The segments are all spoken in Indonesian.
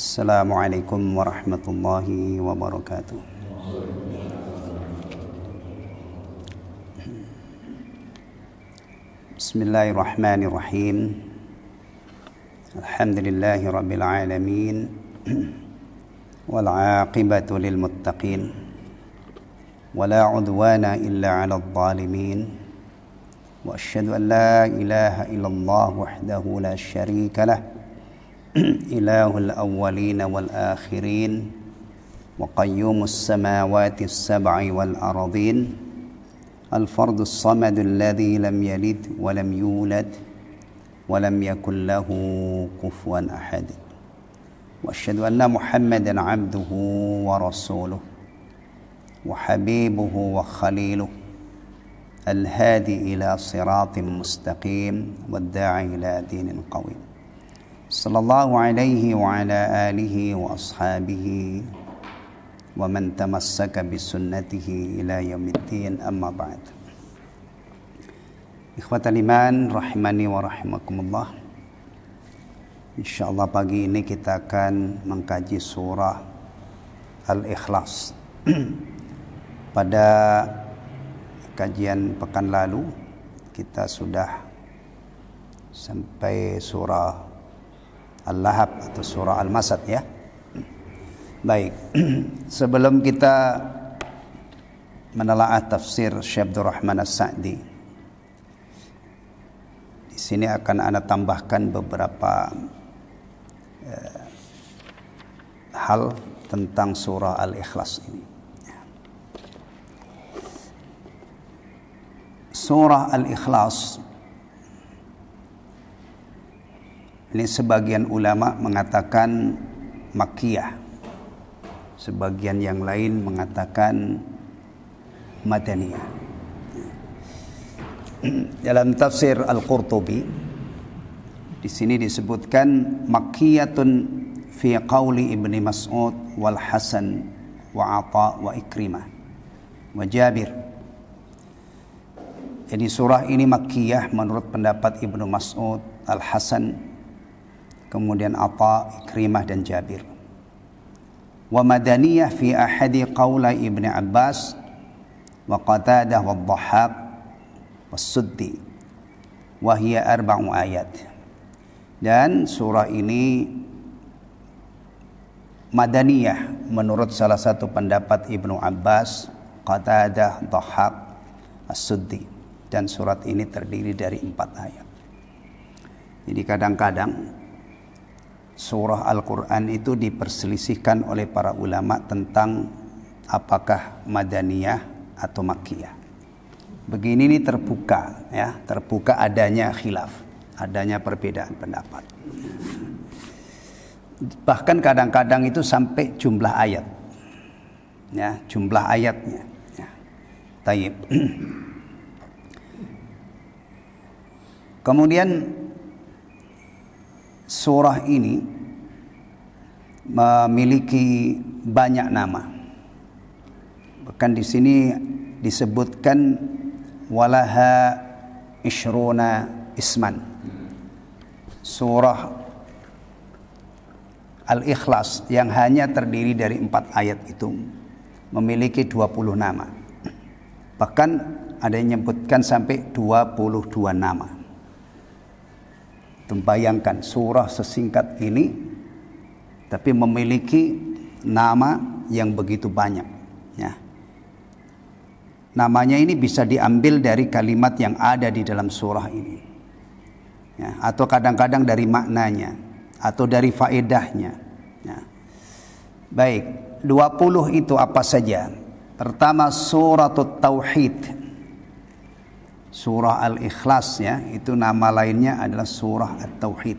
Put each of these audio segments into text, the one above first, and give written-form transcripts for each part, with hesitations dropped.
Assalamualaikum warahmatullahi wabarakatuh. Bismillahirrahmanirrahim. Alhamdulillahi rabbil alamin. Wal aqibatu lil muttaqin. Wala udwana illa 'alal zalimin. Wa asyhadu an la ilaha illallah wahdahu la syarika lah. Ilahul awwalin wal akhirin wa qayyumus samawati as-sab'i wal ardin al-fardus samadul ladzi lam yalid wa lam yulad wa lam yakul lahu kufuwan ahad wa asyhadu anna Muhammadan 'abduhu wa rasuluhu wa habibuhu wa khaliluhu al-hadi ila siratin mustaqim wad-da'i ila dinin qawim. Sallallahu alaihi wa ala alihi wa ashabihi wa man tamassaka bisunnatihi ila yaumiddin, amma ba'd. Ikhwatal iman rahimani wa rahimakumullah. Insyaallah pagi ini kita akan mengkaji surah Al-Ikhlas. Pada kajian pekan lalu kita sudah sampai surah Al-Lahab atau surah Al-Masad ya. Baik, sebelum kita menelaah tafsir Syekh Abdul Rahman As-Sa'di, di sini akan ana tambahkan beberapa hal tentang surah Al-Ikhlas ini. Surah Al-Ikhlas ini sebagian ulama mengatakan Makkiyah, sebagian yang lain mengatakan Madaniyah. Dalam tafsir Al-Qurtubi di sini disebutkan Makkiyatun fi qauli Ibnu Mas'ud wal Hasan wa Atha wa Ikrimah wa Jabir. Jadi surah ini Makkiyah menurut pendapat Ibnu Mas'ud, Al-Hasan, kemudian Atha, Ikrimah dan Jabir. Wa madaniyah fi ahadi qawla Ibnu Abbas wa Qatadah wa Dhahhak wa Suddi wa hiya 4 ayat. Dan surah ini madaniyah menurut salah satu pendapat Ibnu Abbas, Qatadah, Dhahhak, As-Suddi, dan surat ini terdiri dari 4 ayat. Jadi kadang-kadang surah Al-Quran itu diperselisihkan oleh para ulama tentang apakah Madaniyah atau Makkiyah. Begini ini terbuka ya, terbuka adanya khilaf, adanya perbedaan pendapat. Bahkan kadang-kadang itu sampai jumlah ayat. Ya, jumlah ayatnya. Ya. Taib. Kemudian surah ini memiliki banyak nama. Bahkan di sini disebutkan walaha ishruna isman. Surah Al-Ikhlas yang hanya terdiri dari 4 ayat itu memiliki 20 nama. Bahkan ada yang menyebutkan sampai 22 nama. Bayangkan surah sesingkat ini tapi memiliki nama yang begitu banyak ya. Namanya ini bisa diambil dari kalimat yang ada di dalam surah ini ya, atau kadang-kadang dari maknanya atau dari faedahnya ya. Baik, 20 itu apa saja? Pertama, suratul Tauhid. Surah Al-Ikhlas ya, itu nama lainnya adalah surah At-Tauhid.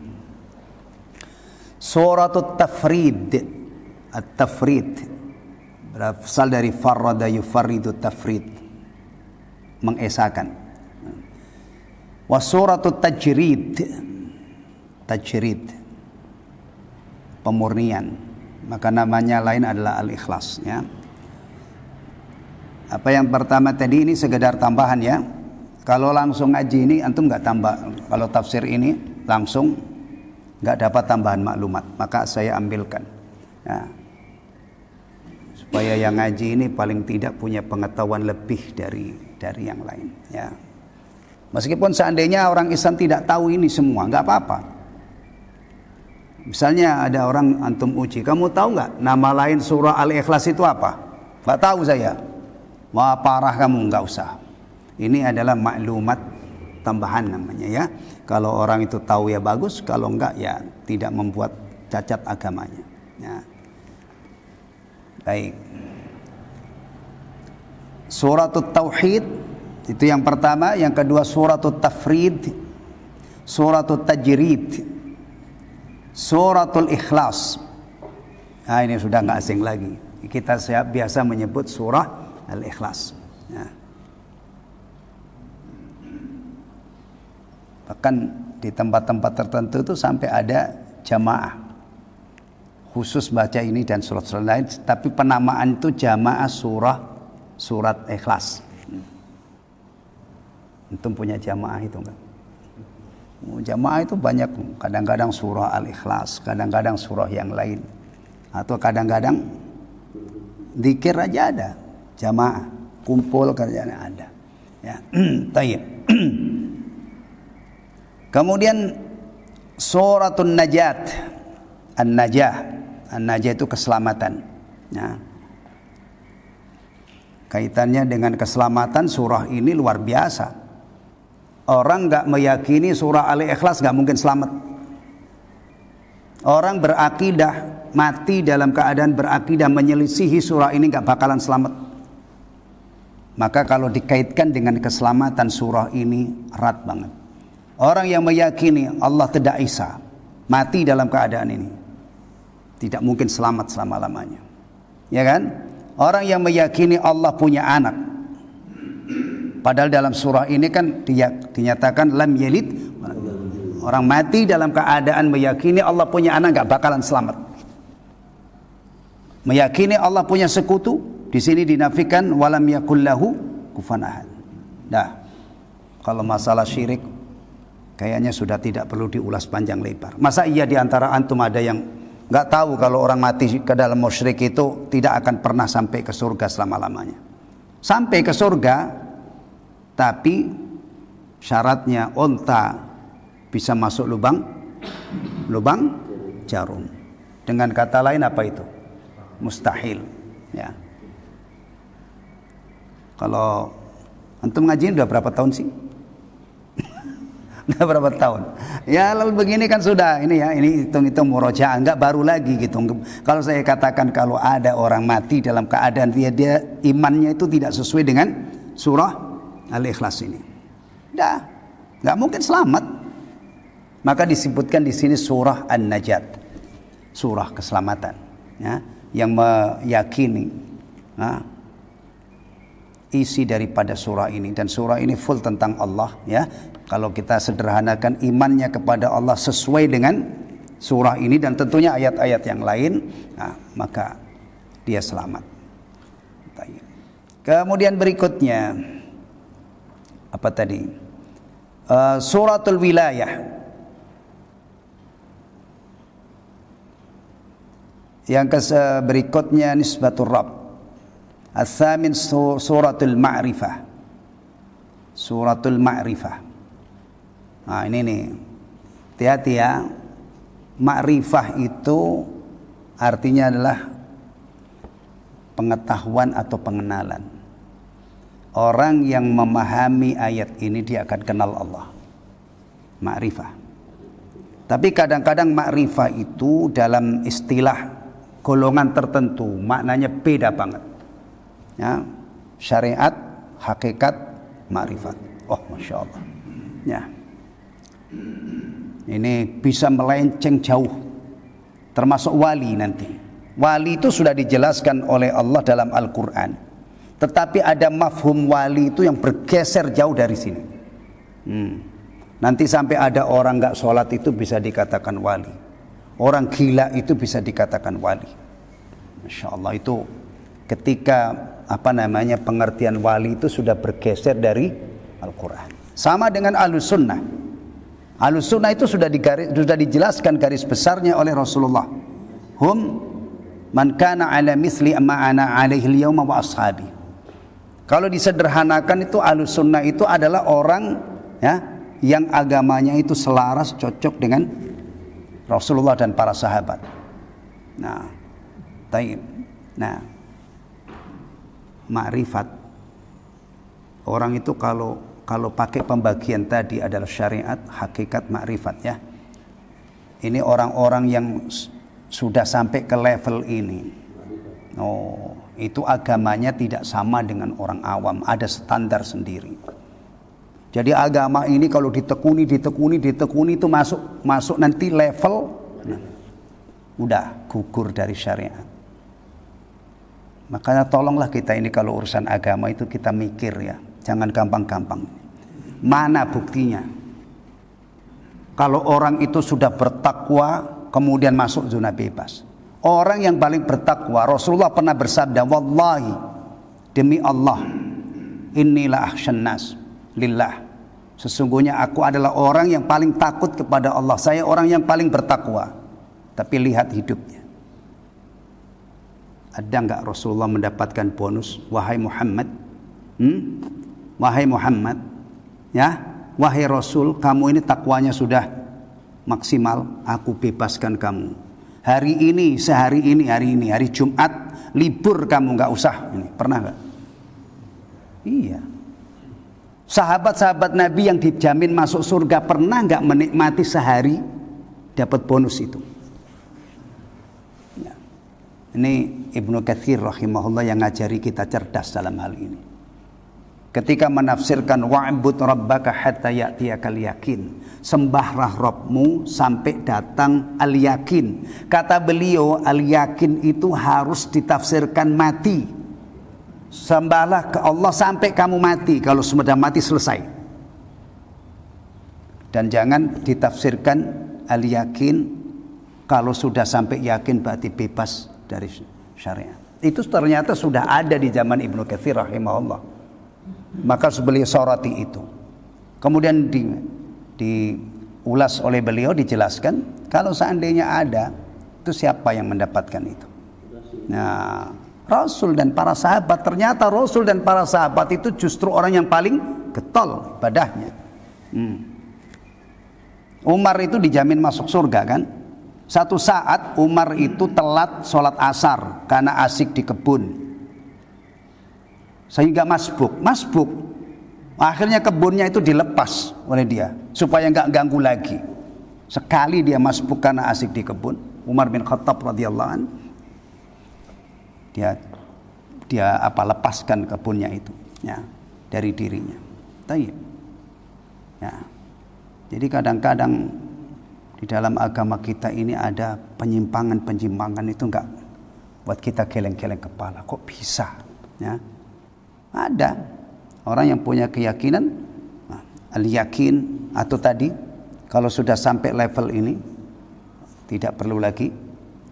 Suratul Tafrid. At-Tafrid berasal dari farrada yufarridu tafrid, mengesakan. Wa suratul Tajrid. Tajrid, pemurnian. Maka namanya lain adalah Al-Ikhlas ya. Apa yang pertama tadi ini sekedar tambahan ya. Kalau langsung ngaji ini antum nggak tambah. Kalau tafsir ini langsung nggak dapat tambahan maklumat, maka saya ambilkan. Nah, supaya yang ngaji ini paling tidak punya pengetahuan lebih dari yang lain. Ya. Meskipun seandainya orang Islam tidak tahu ini semua, nggak apa-apa. Misalnya ada orang antum uji, kamu tahu nggak nama lain surah Al-Ikhlas itu apa? Nggak tahu saya. Wah parah kamu, nggak usah. Ini adalah maklumat tambahan namanya ya. Kalau orang itu tahu ya bagus, kalau enggak ya tidak membuat cacat agamanya. Ya. Baik. Suratul Tauhid itu yang pertama, yang kedua suratul Tafrid, suratul Tajrid, suratul Ikhlas. Nah ini sudah nggak asing lagi. Kita biasa menyebut surah Al-Ikhlas. Ya. Bahkan di tempat-tempat tertentu itu sampai ada jamaah khusus baca ini dan surat-surat lain, tapi penamaan itu jamaah surat Ikhlas. Antum punya jamaah itu enggak? Jamaah itu banyak, kadang-kadang surah Al-Ikhlas, kadang-kadang surah yang lain, atau kadang-kadang zikir aja ada, jamaah kumpul kerjanya ada. Ya, tayyib. Kemudian suratul Najat, An-Najah itu keselamatan. Ya. Kaitannya dengan keselamatan surah ini luar biasa. Orang nggak meyakini surah Al-Ikhlas nggak mungkin selamat. Orang berakidah mati dalam keadaan berakidah menyelisihi surah ini nggak bakalan selamat. Maka kalau dikaitkan dengan keselamatan surah ini erat banget. Orang yang meyakini Allah tidak Isa mati dalam keadaan ini tidak mungkin selamat selama-lamanya. Ya kan? Orang yang meyakini Allah punya anak, padahal dalam surah ini kan dinyatakan lam yalid. Orang mati dalam keadaan meyakini Allah punya anak gak bakalan selamat. Meyakini Allah punya sekutu, di sini dinafikan walam yakullahu kufuwan ahad. Dah. Kalau masalah syirik kayaknya sudah tidak perlu diulas panjang lebar. Masa iya diantara antum ada yang nggak tahu kalau orang mati ke dalam musyrik itu tidak akan pernah sampai ke surga selama-lamanya? Sampai ke surga, tapi syaratnya unta bisa masuk lubang jarum. Dengan kata lain apa itu? Mustahil. Ya. Kalau antum ngajiin udah berapa tahun sih? Udah berapa tahun? Ya lalu begini kan sudah ini ya, ini hitung-hitung murojaah, enggak baru lagi gitu. Kalau saya katakan kalau ada orang mati dalam keadaan dia imannya itu tidak sesuai dengan surah Al-Ikhlas ini, enggak mungkin selamat. Maka disebutkan di sini surah An-Najat, surah keselamatan, ya, yang meyakini isi daripada surah ini, dan surah ini full tentang Allah ya. Kalau kita sederhanakan imannya kepada Allah sesuai dengan surah ini dan tentunya ayat-ayat yang lain, maka dia selamat. Kemudian berikutnya apa tadi? Suratul Wilayah. Yang berikutnya Nisbatul Rabb. As-samin suratul Ma'rifah. Suratul Ma'rifah. Nah ini nih, hati-hati ya. Ma'rifah itu artinya adalah pengetahuan atau pengenalan. Orang yang memahami ayat ini dia akan kenal Allah. Ma'rifah. Tapi kadang-kadang ma'rifah itu dalam istilah golongan tertentu maknanya beda banget. Ya, syariat, hakikat, ma'rifat. Oh, masya Allah. Ya. Ini bisa melenceng jauh, termasuk wali nanti. Wali itu sudah dijelaskan oleh Allah dalam Al-Quran, tetapi ada mafhum wali itu yang bergeser jauh dari sini. Nanti sampai ada orang gak sholat itu bisa dikatakan wali, orang gila itu bisa dikatakan wali. Masya Allah, itu ketika pengertian wali itu sudah bergeser dari Al-Quran. Sama dengan Ahlus Sunnah. Ahlus sunnah itu sudah dijelaskan garis besarnya oleh Rasulullah. Hum man kana ala misli ma ana alaihi al-yawma wa ashabi. Kalau disederhanakan itu ahlus sunnah itu adalah orang ya yang agamanya itu selaras cocok dengan Rasulullah dan para sahabat. Nah, taib. Nah, makrifat orang itu kalau pakai pembagian tadi adalah syariat, hakikat, makrifat ya. Ini orang-orang yang sudah sampai ke level ini. Oh, itu agamanya tidak sama dengan orang awam, ada standar sendiri. Jadi agama ini kalau ditekuni itu masuk nanti level udah gugur dari syariat. Makanya tolonglah kita ini kalau urusan agama itu kita mikir ya, jangan gampang-gampang. Mana buktinya? Kalau orang itu sudah bertakwa kemudian masuk zona bebas. Orang yang paling bertakwa, Rasulullah pernah bersabda, wallahi demi Allah, innilah akhsyan nas lillah. Sesungguhnya aku adalah orang yang paling takut kepada Allah. Saya orang yang paling bertakwa. Tapi lihat hidupnya. Ada enggak Rasulullah mendapatkan bonus? Wahai Muhammad, wahai Muhammad, ya, wahai Rasul, kamu ini takwanya sudah maksimal, aku bebaskan kamu. Hari ini, hari Jumat, libur kamu enggak usah. Ini pernah enggak? Iya. Sahabat-sahabat Nabi yang dijamin masuk surga pernah enggak menikmati sehari dapat bonus itu? Ya. Ini Ibnu Katsir rahimahullah yang ngajari kita cerdas dalam hal ini. Ketika menafsirkan wa'bud rabbaka hatta ya'tiyakal yakin, sembahlah Rabbmu sampai datang al-yakin. Kata beliau, al-yakin itu harus ditafsirkan mati. Sembahlah ke Allah sampai kamu mati. Kalau sudah mati selesai. Dan jangan ditafsirkan al-yakin kalau sudah sampai yakin berarti bebas dari syariat. Itu ternyata sudah ada di zaman Ibnu Katsir rahimahullah. Maka beliau soroti itu. Kemudian diulas oleh beliau, dijelaskan kalau seandainya ada, itu siapa yang mendapatkan itu? Nah, Rasul dan para sahabat. Ternyata Rasul dan para sahabat itu justru orang yang paling getol ibadahnya. Umar itu dijamin masuk surga kan? Satu saat Umar itu telat sholat asar karena asik di kebun. Sehingga masbuk. Akhirnya kebunnya itu dilepas oleh dia supaya nggak ganggu lagi. Sekali dia masbuk karena asik di kebun, Umar bin Khattab radhiyallahu an, dia lepaskan kebunnya itu ya dari dirinya. Taib. Ya. Jadi kadang-kadang di dalam agama kita ini ada penyimpangan itu enggak buat kita geleng-geleng kepala. Kok bisa? Ya. Ada orang yang punya keyakinan al-yakin atau tadi kalau sudah sampai level ini tidak perlu lagi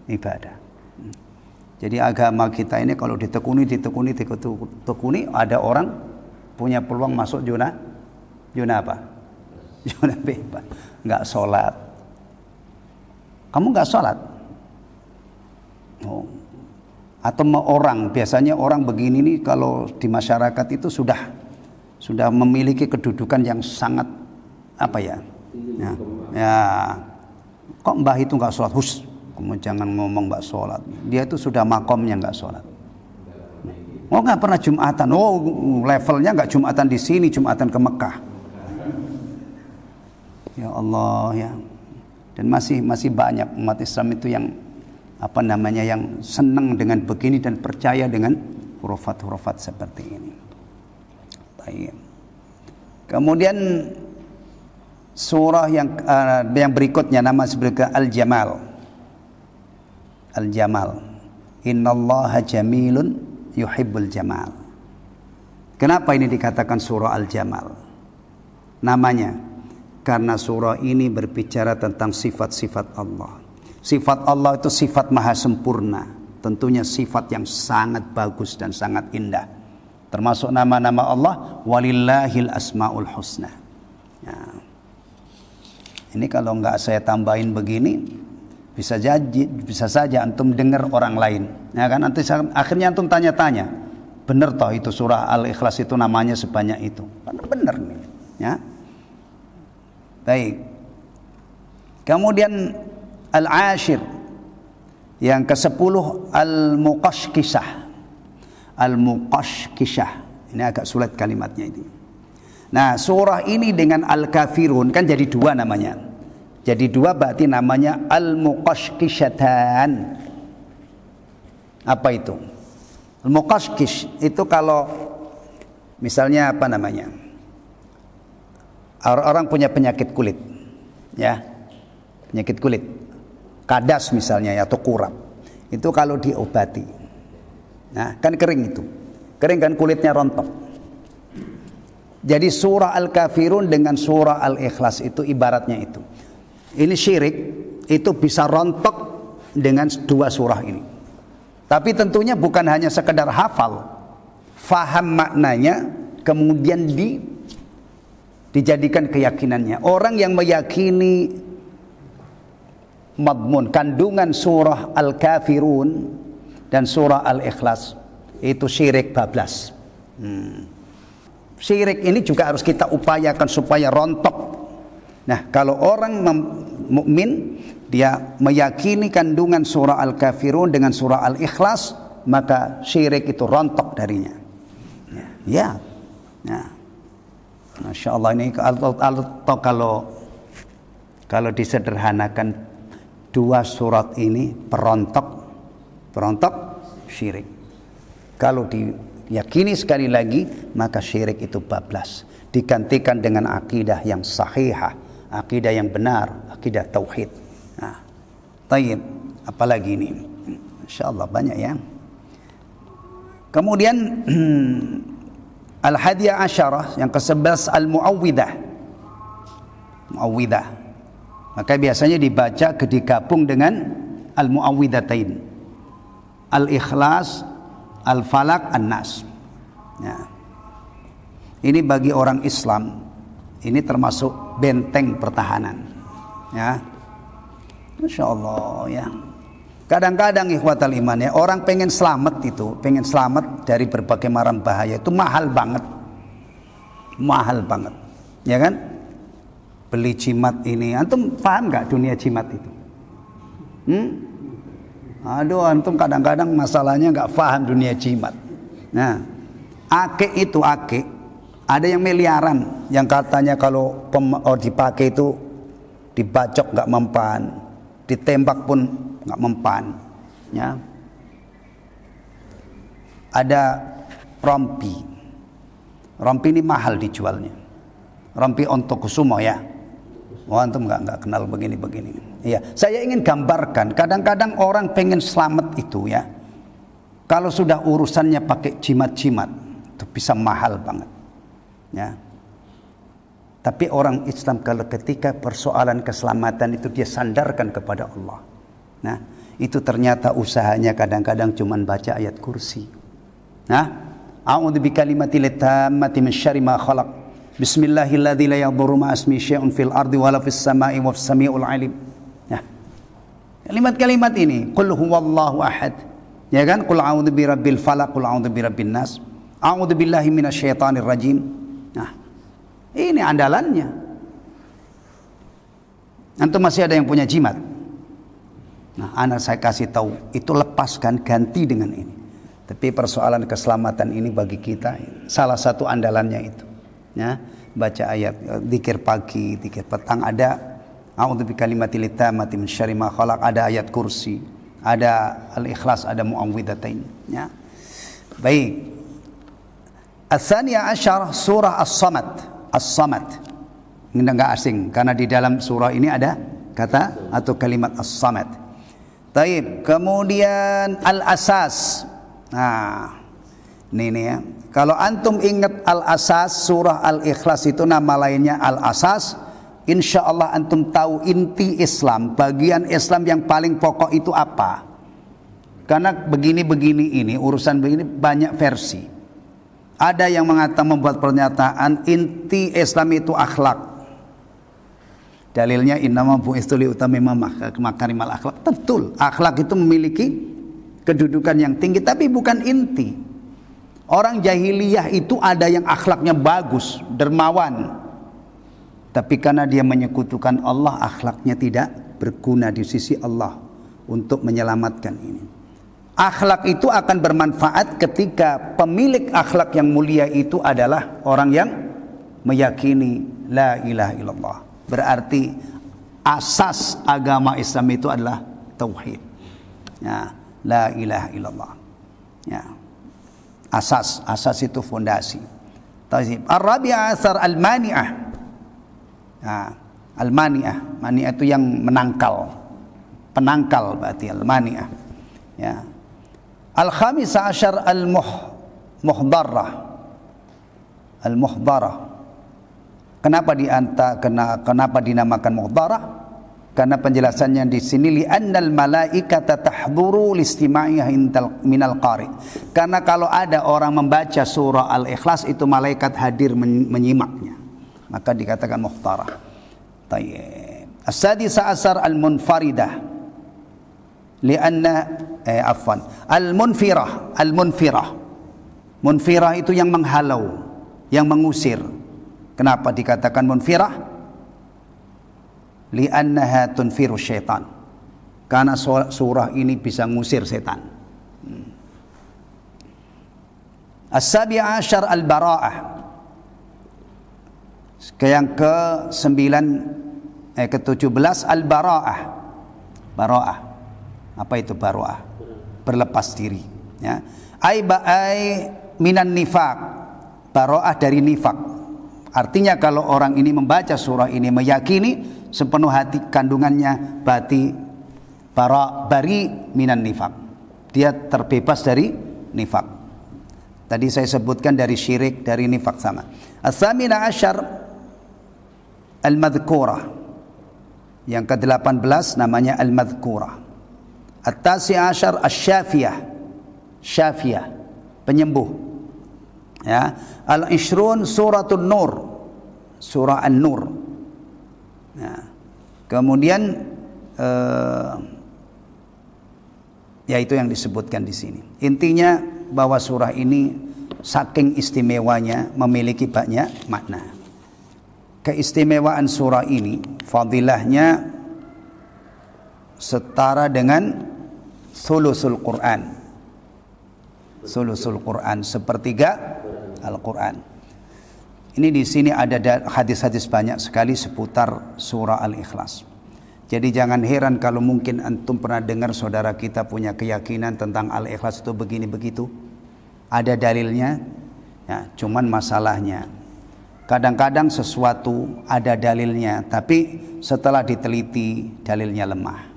ibadah. Jadi agama kita ini kalau ditekuni ada orang punya peluang masuk zona apa? Zona bebas. Enggak sholat. Kamu enggak sholat? Oh. Atau biasanya orang begini nih kalau di masyarakat itu sudah memiliki kedudukan yang sangat apa ya? Ya. Kok mbah itu enggak sholat? Hus, kamu jangan ngomong mbak sholat. Dia itu sudah makomnya enggak sholat. Oh enggak pernah Jumatan. Oh levelnya enggak Jumatan di sini, Jumatan ke Mekah. Ya Allah ya. Dan masih banyak umat Islam itu yang yang senang dengan begini dan percaya dengan hurufat-hurufat seperti ini. Baik. Kemudian surah yang berikutnya nama sebagai Al-Jamal. Al-Jamal. Innallaha jamilun yuhibbul jamal. Kenapa ini dikatakan surah Al-Jamal? Namanya karena surah ini berbicara tentang sifat-sifat Allah. Sifat Allah itu sifat maha sempurna. Tentunya sifat yang sangat bagus dan sangat indah. Termasuk nama-nama Allah, walillahil asmaul husna. Ya. Ini kalau nggak saya tambahin begini, bisa saja antum dengar orang lain. Ya kan? Nanti akhirnya antum tanya-tanya, benar toh itu surah Al-Ikhlas itu namanya sebanyak itu? Karena benar nih. Ya. Baik. Kemudian al-ashir, yang ke-10 al-muqashqishah. Al-muqashqishah. Ini agak sulit kalimatnya ini. Nah, surah ini dengan Al-Kafirun kan jadi dua namanya. Jadi dua berarti namanya Al-Muqashqishatan. Apa itu? Al-Muqashqish itu kalau misalnya apa namanya? Orang punya penyakit kulit. Ya. Penyakit kulit. Kadas misalnya atau kurap. Itu kalau diobati. Nah, kan kering itu. Kering kan, kulitnya rontok. Jadi surah Al-Kafirun dengan surah Al-Ikhlas itu ibaratnya itu. Ini syirik, itu bisa rontok dengan dua surah ini. Tapi tentunya bukan hanya sekedar hafal, faham maknanya, kemudian dijadikan keyakinannya. Orang yang meyakini madmun, kandungan surah Al-Kafirun dan surah Al-Ikhlas, itu syirik bablas. Syirik ini juga harus kita upayakan supaya rontok. Nah, kalau orang mukmin dia meyakini kandungan surah Al-Kafirun dengan surah Al-Ikhlas, maka syirik itu rontok darinya. Ya. Nah. Masya Allah, ini kalau disederhanakan dua surat ini perontok syirik. Kalau diyakini sekali lagi, maka syirik itu bablas, digantikan dengan akidah yang sahihah, akidah yang benar, akidah tauhid. Nah, tayyib, apalagi ini? Insyaallah banyak ya. Kemudian Al-Hadiyah Asyarah yang ke-11 Al-Mu'awwidah. Mu'awwidah. Maka biasanya dibaca digabung dengan Al-Mu'awwidatain. Al-Ikhlas, Al-Falaq, An-Nas. Ya. Ini bagi orang Islam, ini termasuk benteng pertahanan. Ya. Masya Allah ya. Kadang-kadang ikhwatal iman ya, orang pengen selamat dari berbagai macam bahaya itu mahal banget. Mahal banget. Ya kan? Beli jimat ini, antum paham nggak dunia jimat itu? Aduh, antum kadang-kadang masalahnya nggak paham dunia jimat. Nah, akik itu ada yang miliaran, yang katanya kalau dipakai itu dibacok nggak mempan, ditembak pun nggak mempan. Ya, ada rompi ini mahal dijualnya. Rompi Ontokusumo ya. Wah, antum nggak kenal begini. Iya, saya ingin gambarkan. Kadang-kadang orang pengen selamat itu ya. Kalau sudah urusannya pakai jimat-jimat, itu bisa mahal banget. Ya. Tapi orang Islam kalau ketika persoalan keselamatan itu dia sandarkan kepada Allah. Nah, itu ternyata usahanya kadang-kadang cuma baca ayat kursi. Nah, a'udzu bikalimatil tammati min syarri ma khalaq. Bismillahilladzi la yadurru ma ismi syai'un fil ardi wala fis sama'i was samiul alim. Nah, kalimat-kalimat ini, qul huwallahu ahad. Ya kan? Qul a'udzu birabbil falaq, qul a'udzu birabbin nas. A'udzu billahi minasyaitonir rajim. Nah, ini andalannya. Antum masih ada yang punya jimat? Nah, anak saya kasih tahu, itu lepaskan, ganti dengan ini. Tapi persoalan keselamatan ini bagi kita salah satu andalannya itu. Ya, baca ayat zikir pagi, zikir petang, ada a'udzu bikalimatil tammati min syarri ma khalaq, ada ayat kursi, ada Al-Ikhlas, ada Mu'awwidhatain. Ya. Baik. Ats-tsaniyah asyarah surah As-Samad. As-Samad. Ini enggak asing karena di dalam surah ini ada kata atau kalimat As-Samad. Baik, kemudian Al-Asas. Nah, ini ya. Kalau antum ingat Al-Asas, surah Al-Ikhlas itu nama lainnya Al-Asas, insya Allah antum tahu inti Islam, bagian Islam yang paling pokok itu apa. Karena begini-begini ini, urusan begini banyak versi. Ada yang mengatakan, membuat pernyataan inti Islam itu akhlak. Dalilnya innama bu'istu liutammima makarimal akhlak. Betul, akhlak itu memiliki kedudukan yang tinggi, tapi bukan inti. Orang jahiliyah itu ada yang akhlaknya bagus, dermawan, tapi karena dia menyekutukan Allah, akhlaknya tidak berguna di sisi Allah untuk menyelamatkan ini. Akhlak itu akan bermanfaat ketika pemilik akhlak yang mulia itu adalah orang yang meyakini la ilaha illallah. Berarti asas agama Islam itu adalah tauhid. Ya, la ilaha illallah. Ya. Asas itu fondasi. Tauhid. Ar-rabi'ah asar al-mani'ah. Ya, al-mani'ah. Mani'ah itu yang menangkal. Penangkal berarti al-mani'ah. Ya. Al-khamisah asyar al-muhdarah. Al-muhdarah. Kenapa dinamakan muhdarah? Karena penjelasannya di sini li'annal malaikata tahduru listima'iha minal qari. Karena kalau ada orang membaca surah Al-Ikhlas itu malaikat hadir menyimaknya. Maka dikatakan muhdarah. Tayyib. As-sadisa asar al-munfaridah. Lianna al-munfirah. Munfirah itu yang menghalau, yang mengusir. Kenapa dikatakan munfirah? Liannaha tunfiru syaitan. Karena surah ini bisa ngusir setan. As-sabi'a asyar al-bara'ah. Yang ke-17 al-bara'ah. Bara'ah. Apa itu bara'ah? Berlepas diri, ya. Ai minan nifaq. Bara'ah dari nifaq. Artinya kalau orang ini membaca surah ini meyakini sepenuh hati kandungannya bari minan nifaq. Dia terbebas dari nifaq. Tadi saya sebutkan dari syirik, dari nifaq sama. As-samina asyar al-madhkurah. Yang ke-18 namanya al-madhkurah. At-tasi asyar asy-syafiyah. Syafiyah, penyembuh. Ya, al-ishrun suratul nur. Surah An-Nur. Ya. Kemudian yaitu yang disebutkan di sini. Intinya bahwa surah ini saking istimewanya memiliki banyak makna. Keistimewaan surah ini, fadilahnya setara dengan thulusul Quran. Thulusul Quran, sepertiga Al-Quran. Ini di sini ada hadis-hadis banyak sekali seputar surah Al-Ikhlas. Jadi jangan heran kalau mungkin antum pernah dengar saudara kita punya keyakinan tentang Al-Ikhlas itu begini begitu. Ada dalilnya. Ya, cuman masalahnya kadang-kadang sesuatu ada dalilnya, tapi setelah diteliti dalilnya lemah.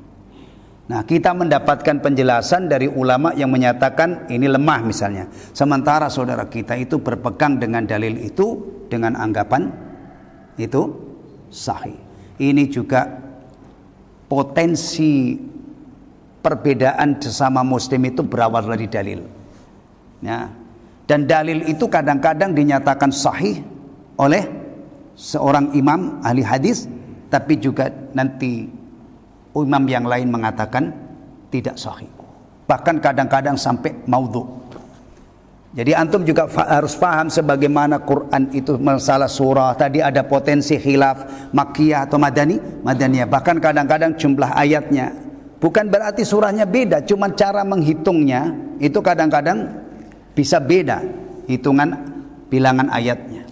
Nah, kita mendapatkan penjelasan dari ulama yang menyatakan ini lemah misalnya. Sementara saudara kita itu berpegang dengan dalil itu dengan anggapan itu sahih. Ini juga potensi perbedaan sesama muslim itu berawal dari dalil. Ya. Dan dalil itu kadang-kadang dinyatakan sahih oleh seorang imam ahli hadis, tapi juga nanti imam yang lain mengatakan tidak sahih. Bahkan kadang-kadang sampai maudhu. Jadi antum juga harus paham sebagaimana Quran itu masalah surah. Tadi ada potensi khilaf Makkiyah atau Madaniyah. Bahkan kadang-kadang jumlah ayatnya. Bukan berarti surahnya beda. Cuma cara menghitungnya itu kadang-kadang bisa beda. Hitungan bilangan ayatnya.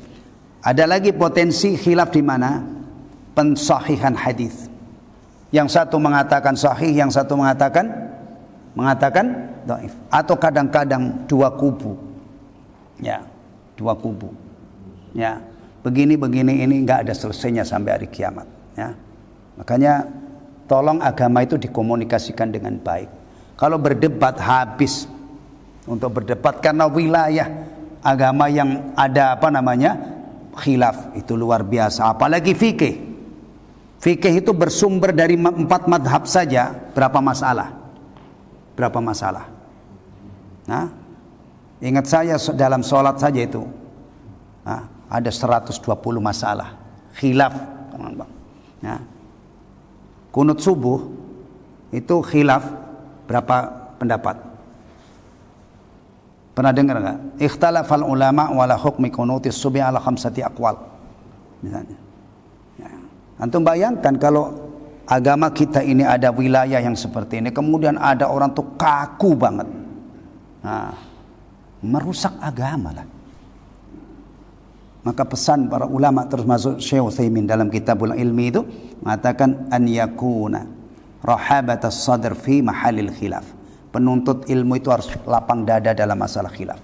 Ada lagi potensi khilaf di mana? Pensahihan hadis. Yang satu mengatakan sahih, yang satu mengatakan dhaif. Atau kadang-kadang dua kubu. Ya, dua kubu. Ya, begini ini enggak ada selesainya sampai hari kiamat, ya. Makanya tolong agama itu dikomunikasikan dengan baik. Kalau berdebat habis untuk berdebat karena wilayah agama yang ada khilaf itu luar biasa, apalagi fikih. Fikih itu bersumber dari 4 madhab saja. Berapa masalah? Nah, ingat saya dalam sholat saja itu ada 120 masalah khilaf, teman-teman. Nah, kunut subuh itu khilaf berapa pendapat? Pernah dengar enggak? Ikhtalafal ulama wala hukmi kunutis subhi ala khamsati aqwal. Misalnya. Ya. Antum bayangkan kalau agama kita ini ada wilayah yang seperti ini, kemudian ada orang tuh kaku banget. Nah, merusak agama lah. Maka pesan para ulama termasuk Syekh Utsaimin dalam Kitabul Ilmi itu mengatakan an yakuna rahabatas sadr fi mahallil khilaf. Penuntut ilmu itu harus lapang dada dalam masalah khilaf.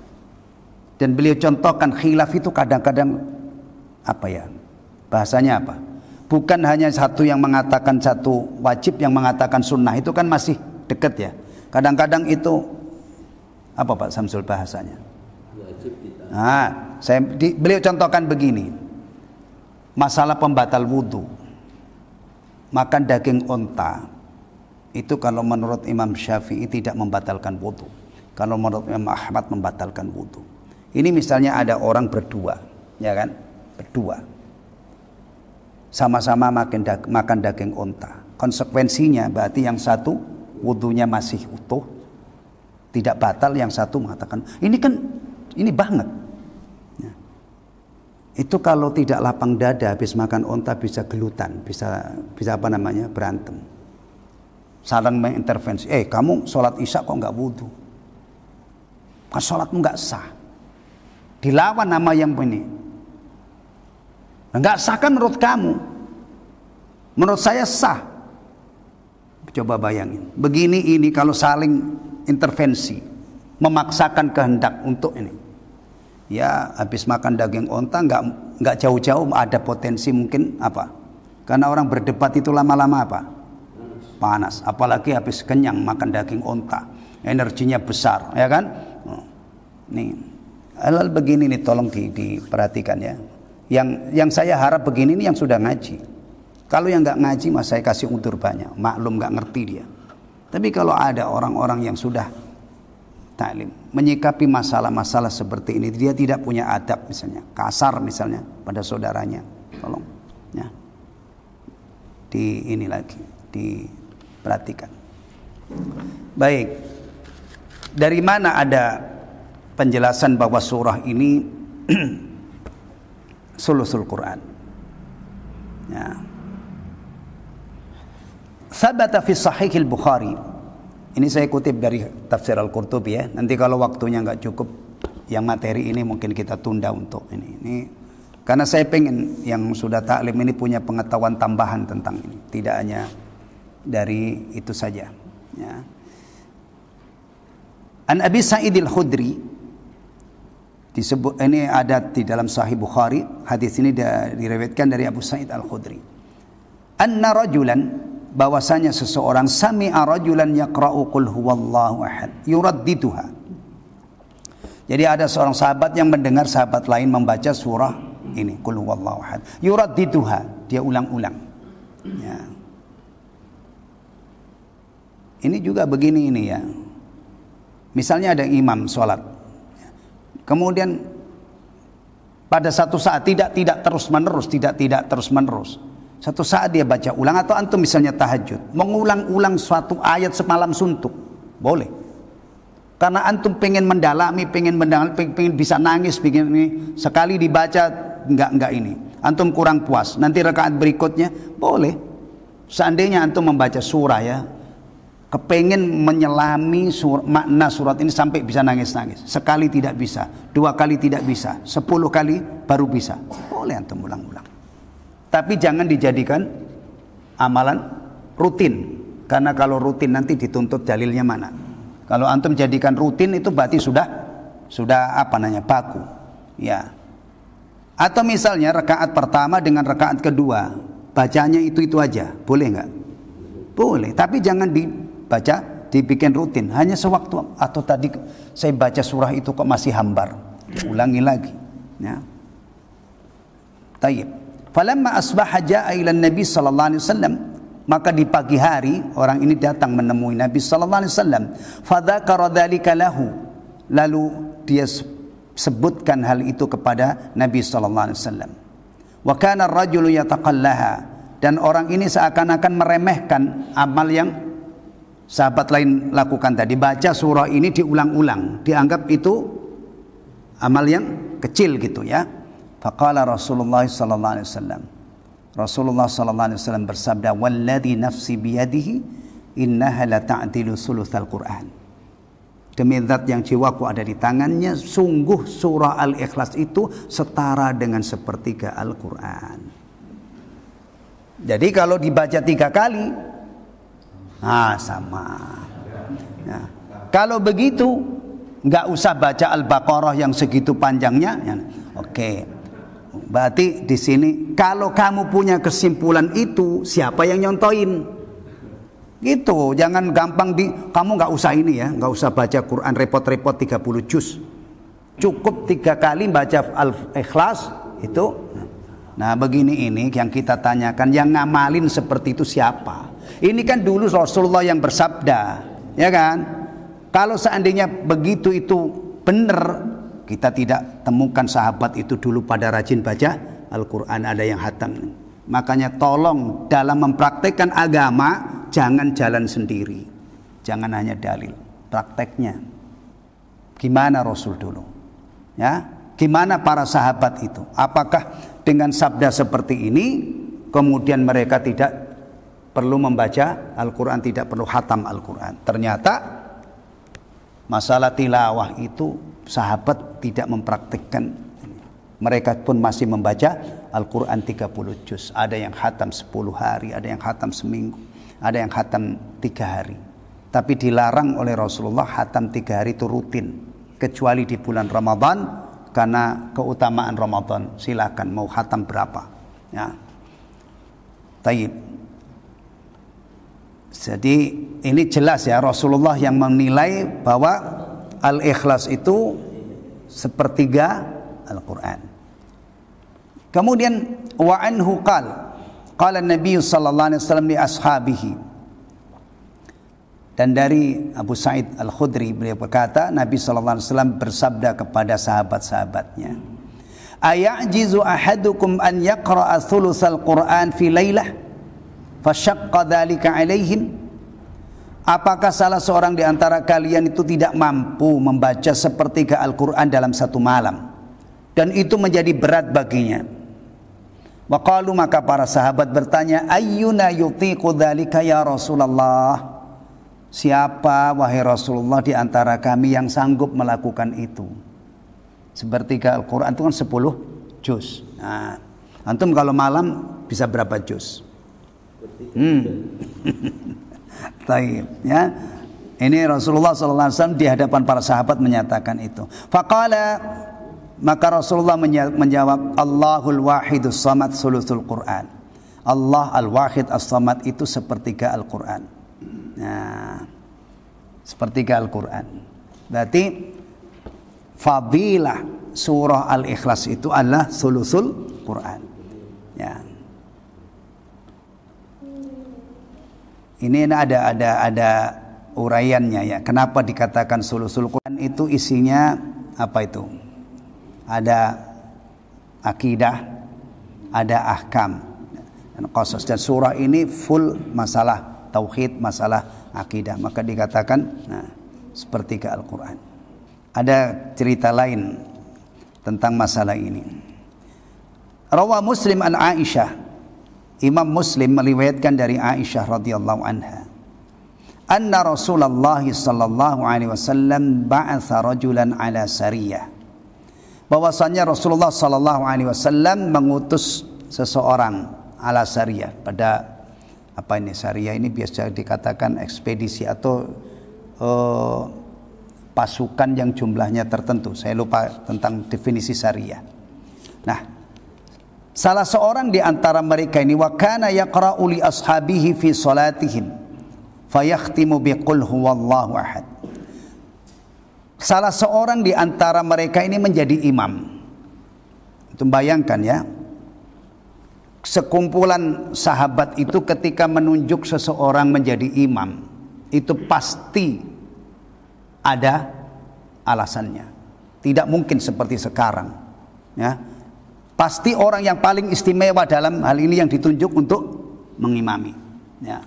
Dan beliau contohkan khilaf itu kadang-kadang apa ya? Bahasanya apa? Bukan hanya satu yang mengatakan satu wajib, yang mengatakan sunnah, itu kan masih dekat ya. Kadang-kadang itu apa Pak Samsul bahasanya? Wajib kita. Nah, beliau contohkan begini. Masalah pembatal wudu. Makan daging onta itu kalau menurut Imam Syafi'i tidak membatalkan wudu. Kalau menurut Imam Ahmad membatalkan wudu. Ini misalnya ada orang berdua, ya kan? Berdua. Sama-sama makan daging onta. Konsekuensinya berarti yang satu wudunya masih utuh, tidak batal, yang satu mengatakan ini banget. Ya. Itu kalau tidak lapang dada habis makan onta bisa gelutan, bisa apa namanya, berantem. Saling mengintervensi. Kamu sholat isya kok nggak wudu? Kan sholatmu nggak sah. Dilawan nama yang ini. Nggak sah kan menurut kamu? Menurut saya sah. Coba bayangin. Begini ini kalau saling intervensi, memaksakan kehendak untuk ini. Ya habis makan daging onta nggak jauh-jauh ada potensi mungkin apa? Karena orang berdebat itu lama-lama apa? Panas. Apalagi habis kenyang makan daging onta, energinya besar, ya kan? Nih, hal begini nih tolong diperhatikan ya. Yang saya harap begini nih yang sudah ngaji. Kalau yang nggak ngaji mas saya kasih undur banyak, maklum nggak ngerti dia. Tapi kalau ada orang-orang yang sudah taklim, menyikapi masalah-masalah seperti ini, dia tidak punya adab misalnya, kasar misalnya pada saudaranya, tolong ya. Ini lagi diperhatikan. Baik. Dari mana ada penjelasan bahwa surah ini sulusul Quran? Ya. Sabata fi Sahih al-Bukhari. Ini saya kutip dari Tafsir Al-Qurtubi ya. Nanti kalau waktunya nggak cukup, yang materi ini mungkin kita tunda untuk ini. Karena saya pengen yang sudah taklim ini punya pengetahuan tambahan tentang ini. Tidak hanya dari itu saja. Ya. An Abi Sa'id al-Khudri disebut, ini ada di dalam Sahih Bukhari. Hadis ini diriwayatkan dari Abu Sa'id al-Khudri. Anna rajulan, bahwasanya seseorang sami'a rajulan yaqra'u qul huwallahu ahad yuraddituha. Jadi ada seorang sahabat yang mendengar sahabat lain membaca surah ini qul huwallahu ahad yuraddituha, dia ulang-ulang. Ya. Ini juga begini ini ya. Misalnya ada imam sholat, kemudian pada satu saat tidak terus menerus. Satu saat dia baca ulang, atau antum misalnya tahajud, mengulang-ulang suatu ayat semalam suntuk, boleh. Karena antum pengen mendalami, pengen bisa nangis, pengen ini sekali dibaca enggak ini. Antum kurang puas, nanti rakaat berikutnya boleh. Seandainya antum membaca surah ya, kepengen menyelami makna surat ini sampai bisa nangis-nangis. Sekali tidak bisa, 2 kali tidak bisa, 10 kali baru bisa. Boleh antum ulang-ulang. Tapi jangan dijadikan amalan rutin. Karena kalau rutin nanti dituntut dalilnya mana. Kalau antum jadikan rutin itu berarti sudah apa namanya, baku. Ya. Atau misalnya rakaat pertama dengan rakaat kedua, bacanya itu aja. Boleh nggak? Boleh. Tapi jangan dibikin rutin. Hanya sewaktu, atau tadi saya baca surah itu kok masih hambar. Ulangi lagi. Ya. Tayyib. Falamma asbaha jaa ila Nabi sallallahu alaihi wasallam, maka di pagi hari orang ini datang menemui Nabi sallallahu alaihi wasallam. Fadzakara dzalika lahu, lalu dia sebutkan hal itu kepada Nabi sallallahu alaihi wasallam. Wa kana ar-rajulu yataqallaha, Dan orang ini seakan-akan meremehkan amal yang sahabat lain lakukan tadi. Baca surah ini diulang-ulang, dianggap itu amal yang kecil gitu ya. Faqala Rasulullah sallallahu alaihi wasallam. Rasulullah sallallahu alaihi wasallam bersabda, "Walladzi nafsi biyadihi innaha la ta'dilu sulutsal Qur'an." Demi zat yang jiwaku ada di tangannya, sungguh surah Al-Ikhlas itu setara dengan sepertiga Al-Quran. Jadi kalau dibaca 3 kali, sama. Ya. Kalau begitu, nggak usah baca Al-Baqarah yang segitu panjangnya. Ya. Oke. Berarti di sini, kalau kamu punya kesimpulan itu, siapa yang nyontoin? Gitu, jangan gampang kamu nggak usah ini ya, nggak usah baca Quran repot-repot 30 juz. Cukup 3 kali baca Al-Ikhlas itu. Nah, begini ini yang kita tanyakan, yang ngamalin seperti itu siapa? Ini kan dulu Rasulullah yang bersabda, ya kan? Kalau seandainya begitu itu benar, kita tidak temukan sahabat itu dulu pada rajin baca Al-Quran, ada yang hatam. Makanya tolong dalam mempraktekkan agama jangan jalan sendiri, jangan hanya dalil, prakteknya. Gimana Rasul dulu? Ya, gimana para sahabat itu? Apakah dengan sabda seperti ini kemudian mereka tidak perlu membaca Al-Quran, tidak perlu khatam Al-Quran? Ternyata masalah tilawah itu sahabat tidak mempraktekkan. Mereka pun masih membaca Al-Quran 30 juz. Ada yang khatam 10 hari, ada yang khatam seminggu, ada yang khatam 3 hari. Tapi dilarang oleh Rasulullah khatam 3 hari itu rutin, kecuali di bulan Ramadan, karena keutamaan Ramadan. Silakan mau khatam berapa, ya. Taib. Jadi ini jelas ya, Rasulullah yang menilai bahwa Al-Ikhlas itu sepertiga Al-Quran. Kemudian wa anhu qala Nabi sallallahu alaihi wasallam li ashabihi. Dan dari Abu Sa'id Al-Khudri beliau berkata, Nabi sallallahu alaihi wasallam bersabda kepada sahabat-sahabatnya, "Ayajizu ahadukum an yaqra'a thulutsal Qur'an fi lailah fashaqqa dzalika alaihim?" Apakah salah seorang di antara kalian itu tidak mampu membaca sepertiga Al-Quran dalam satu malam, dan itu menjadi berat baginya? Waqalu, maka para sahabat bertanya, ayyuna yutiqu dzalika ya Rasulullah? Siapa wahai Rasulullah di antara kami yang sanggup melakukan itu? Sepertiga Al-Quran itu kan 10 juz. Nah, antum kalau malam bisa berapa juz? Taib, ya. Ini Rasulullah SAW di hadapan para sahabat menyatakan itu. Faqala, maka Rasulullah menjawab, Allahul Wahidus Samad sulusul Quran. Allah Al-Wahid As-Samad itu sepertiga Al-Quran. Nah, sepertiga Al-Quran. Berarti fadilah surah Al-Ikhlas itu adalah sulusul Quran. Ya. Ini ada uraiannya ya. Kenapa dikatakan sulusul Quran? Itu isinya apa itu? Ada akidah, ada ahkam dan qasas. Dan surah ini full masalah tauhid, masalah akidah. Maka dikatakan sepertiga Al-Quran. Ada cerita lain tentang masalah ini. Rawa Muslim an Aisyah. Imam Muslim meriwayatkan dari Aisyah radhiyallahu anha, anna Rasulullah sallallahu alaihi wasallam ba'atha rajulan ala sariyah. Bahwasanya Rasulullah sallallahu alaihi wasallam mengutus seseorang ala sariyah. Pada apa ini sariyah ini biasa dikatakan ekspedisi atau pasukan yang jumlahnya tertentu. Saya lupa tentang definisi sariyah. Nah, salah seorang di antara mereka ini wa kana yaqra'u li ashabihi fi salatihim fayakhtimu biqul huwallahu ahad. Salah seorang di antara mereka ini menjadi imam. Itu bayangkan ya, sekumpulan sahabat itu ketika menunjuk seseorang menjadi imam, itu pasti ada alasannya. Tidak mungkin seperti sekarang ya. Pasti orang yang paling istimewa dalam hal ini yang ditunjuk untuk mengimami. Ya.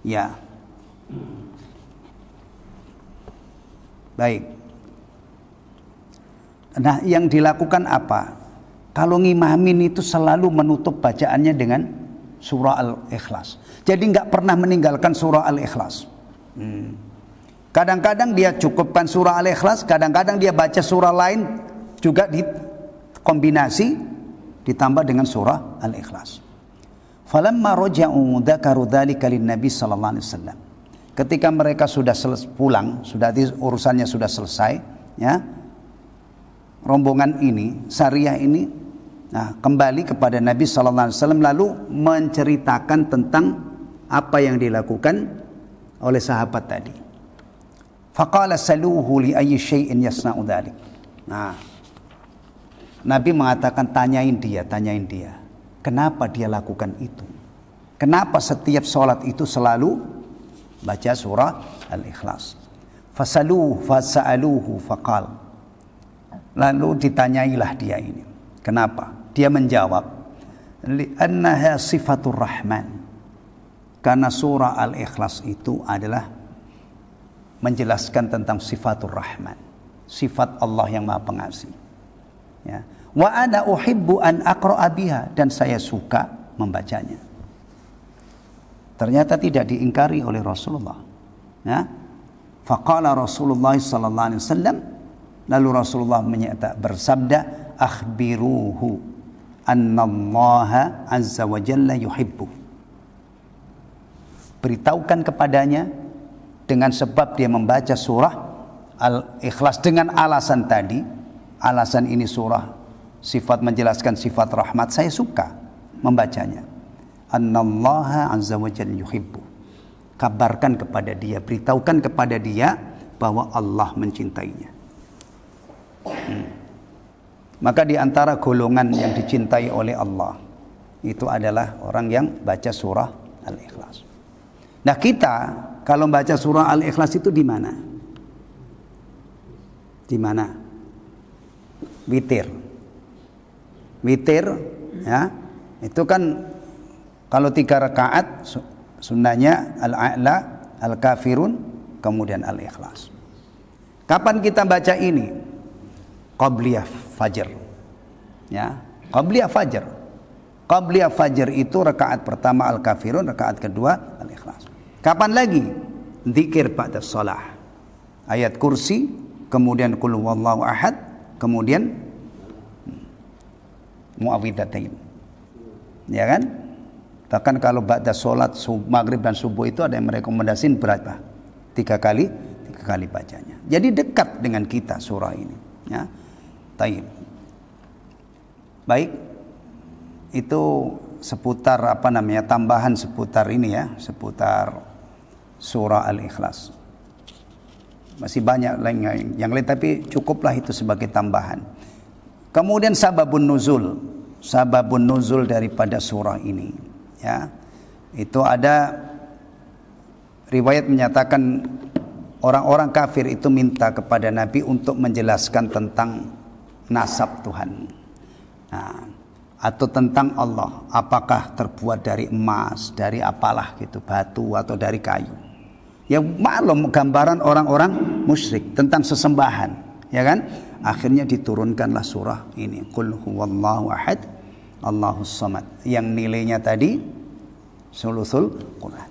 Ya. Baik. Nah, yang dilakukan apa? Kalau ngimamin itu selalu menutup bacaannya dengan surah Al-Ikhlas. Jadi nggak pernah meninggalkan surah Al-Ikhlas. Kadang-kadang dia cukupkan surah Al-Ikhlas, kadang-kadang dia baca surah lain juga dikombinasi ditambah dengan surah Al-Ikhlas. Falamma raja'u dzakaru dzalika lin-nabi sallallahu alaihi wasallam. Ketika mereka sudah pulang, sudah urusannya sudah selesai, ya. Rombongan ini, Sariyah ini, nah, kembali kepada Nabi sallallahu alaihi wasallam lalu menceritakan tentang apa yang dilakukan oleh sahabat tadi. Faqala saluhu li ayyi syai'in yasna'u dzalik. Nah, Nabi mengatakan tanyain dia. Kenapa dia lakukan itu? Kenapa setiap sholat itu selalu baca surah Al-Ikhlas? Fasa'aluhu faqal. Lalu ditanyailah dia ini. Kenapa? Dia menjawab, li'annaha sifatur rahman. Karena surah Al-Ikhlas itu adalah menjelaskan tentang sifatur rahman, sifat Allah yang Maha Pengasih. Ya. Wa ana uhibbu an aqra'a biha, dan saya suka membacanya. Ternyata tidak diingkari oleh Rasulullah. Ya. Faqala Rasulullah sallallahu alaihi wasallam, lalu Rasulullah bersabda, akhbiruhu annallaha azza wa jalla yuhibbu. Beritahukan kepadanya dengan sebab dia membaca surah Al-Ikhlas dengan alasan tadi. Alasan ini surah sifat menjelaskan sifat rahmat, saya suka membacanya. Annallaha azza wa jalla yuhibbu. Kabarkan kepada dia, beritahukan kepada dia bahwa Allah mencintainya. Maka di antara golongan yang dicintai oleh Allah itu adalah orang yang baca surah Al-Ikhlas. Nah, kita kalau baca surah Al-Ikhlas itu di mana? Di mana? Witir, ya. Itu kan kalau 3 rakaat sunnahnya Al-A'la, Al-Kafirun, kemudian Al-Ikhlas. Kapan kita baca ini? Qabliyah Fajr. Ya, Qabliyah Fajr. Qabliyah Fajr itu rakaat pertama Al-Kafirun, rakaat kedua Al-Ikhlas. Kapan lagi? Zikir ba'da shalah. Ayat kursi, kemudian qul huwallahu ahad, kemudian muawwidzatain. Ya kan? Bahkan kalau ba'da salat maghrib dan subuh itu ada yang merekomendasikan berapa? 3 kali bacanya. Jadi dekat dengan kita surah ini, ya. Taib. Baik, itu seputar tambahan seputar ini ya, seputar surah Al-Ikhlas. Masih banyak yang lain, tapi cukuplah itu sebagai tambahan. Kemudian sababun nuzul daripada surah ini, ya. Itu ada riwayat menyatakan orang-orang kafir itu minta kepada Nabi untuk menjelaskan tentang nasab Tuhan, nah, atau tentang Allah, apakah terbuat dari emas, dari apalah gitu, batu atau dari kayu. Ya maklum gambaran orang-orang musyrik tentang sesembahan, ya kan? Akhirnya diturunkanlah surah ini, Qul huwallahu ahad, Allahus samad, yang nilainya tadi sulusul Quran.